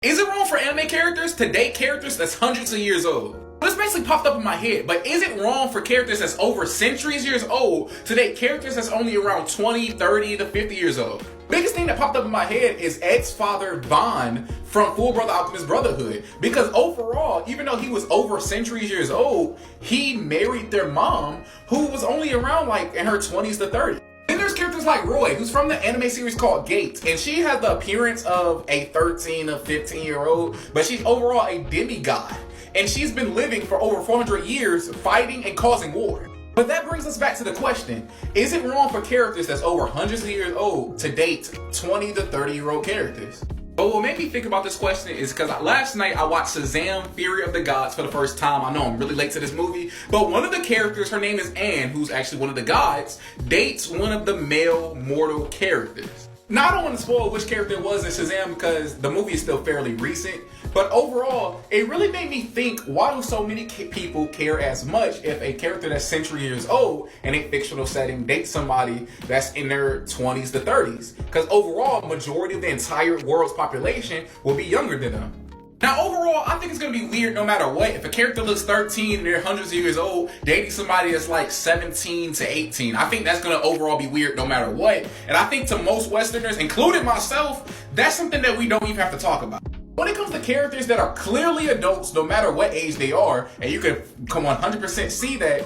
Is it wrong for anime characters to date characters that's hundreds of years old? This basically popped up in my head, but is it wrong for characters that's over centuries years old to date characters that's only around 20, 30 to 50 years old? Biggest thing that popped up in my head is Ed's father, Vaughn, from Full Brother Alchemist Brotherhood. Because overall, even though he was over centuries years old, he married their mom, who was only around like in her 20s to 30s. Then there's characters like Roy, who's from the anime series called Gate, and she has the appearance of a 13 or 15-year-old, but she's overall a demigod. And she's been living for over 400 years fighting and causing war. But that brings us back to the question, is it wrong for characters that's over hundreds of years old to date 20 to 30-year-old characters? But what made me think about this question is because last night I watched Shazam! Fury of the Gods for the first time. I know I'm really late to this movie, but one of the characters, her name is Anne, who's actually one of the gods, dates one of the male mortal characters. Now, I don't want to spoil which character it was in Shazam because the movie is still fairly recent, but overall, it really made me think, why do so many people care as much if a character that's century years old in a fictional setting dates somebody that's in their 20s to 30s? Because overall, majority of the entire world's population will be younger than them. Now, overall, I think it's going to be weird no matter what. If a character looks 13 and they're hundreds of years old, dating somebody that's like 17 to 18, I think that's going to overall be weird no matter what. And I think to most Westerners, including myself, that's something that we don't even have to talk about. When it comes to characters that are clearly adults, no matter what age they are, and you can come 100% see that,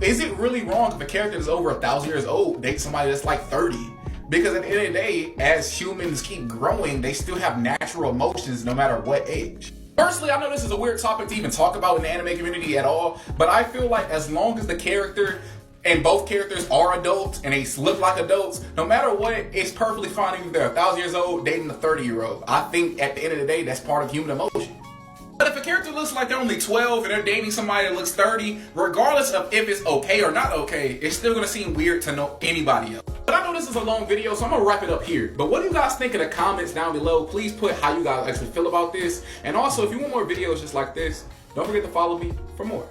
is it really wrong if a character that's over 1,000 years old dates somebody that's like 30? Because at the end of the day, as humans keep growing, they still have natural emotions no matter what age. Personally, I know this is a weird topic to even talk about in the anime community at all, but I feel like as long as the character and both characters are adults and they look like adults, no matter what, it's perfectly fine if they're 1,000 years old dating a 30-year-old. I think at the end of the day, that's part of human emotion. But if a character looks like they're only 12 and they're dating somebody that looks 30, regardless of if it's okay or not okay, it's still gonna seem weird to know anybody else. But I know this is a long video, so I'm gonna wrap it up here. But what do you guys think in the comments down below? Please put how you guys actually feel about this. And also, if you want more videos just like this, don't forget to follow me for more.